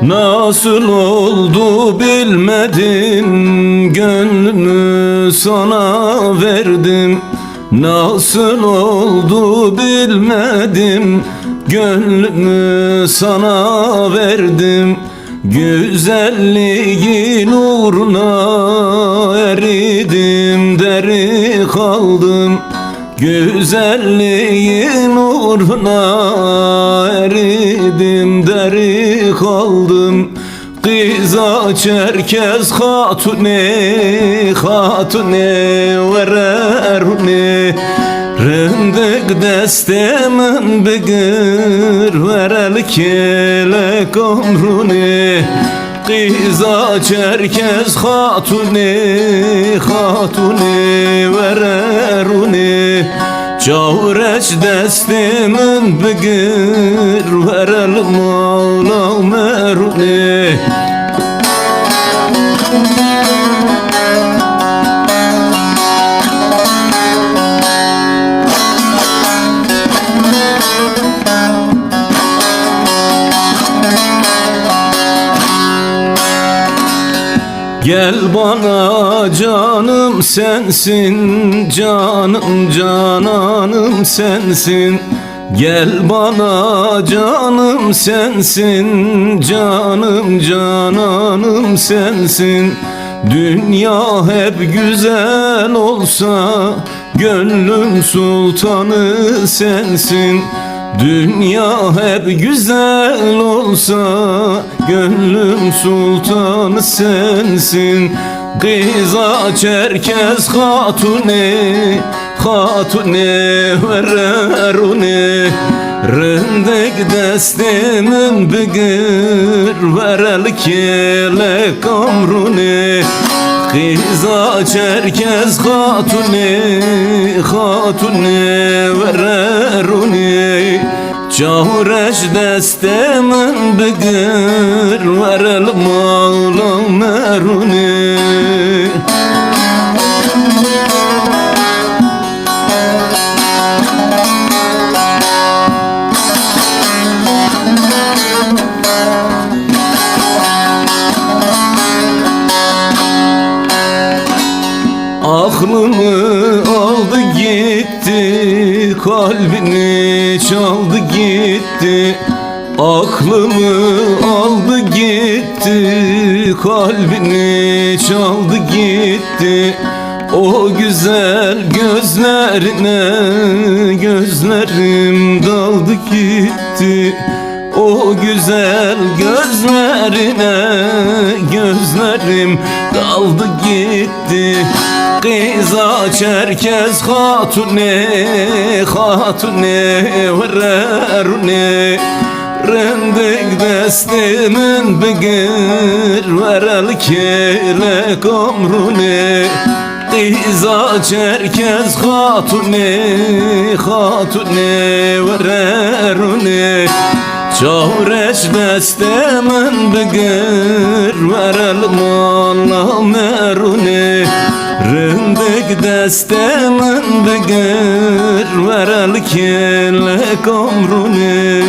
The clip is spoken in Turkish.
Nasıl oldu bilmedim, gönlümü sana verdim. Nasıl oldu bilmedim, gönlümü sana verdim. Güzelliğin uğruna eridim, deri kaldım. Güzelliğin uğruna eridim, deri kaldım. Kıza Çerkez hatune, hatune vererune. Rındık destemin bigir verel kelek ömrüne. Kıza Çerkez hatune, hatune vererune. Çavreç destimin bigir verel mağla merune. Gel bana canım sensin, canım cananım sensin. Gel bana canım sensin, canım cananım sensin. Dünya hep güzel olsa, gönlüm sultanı sensin. Dünya hep güzel olsa, gönlüm sultanı sensin. Kıza Çerkez hatune, hatune vererune. Rındık destimin bigir verel kelek ömrüne. Kıza Çerkez hatune, hatune vererune. Çavreç destemin bigir verel mağla merune. Aklımı aldı gitti, kalbini çaldı gitti. Aklımı aldı gitti, kalbini çaldı gitti. O güzel gözlerine gözlerim daldı gitti. O güzel gözlerine gözlerim daldı gitti. Kıza Çerkez hatune, hatune vererune. Rındık destimin bigir verel kelek ömrüne. Kıza Çerkez hatune, hatune vererune. Çavreç destemin bigir verel mağla merune. Rındık destemin bigir verel kelek ömrüne.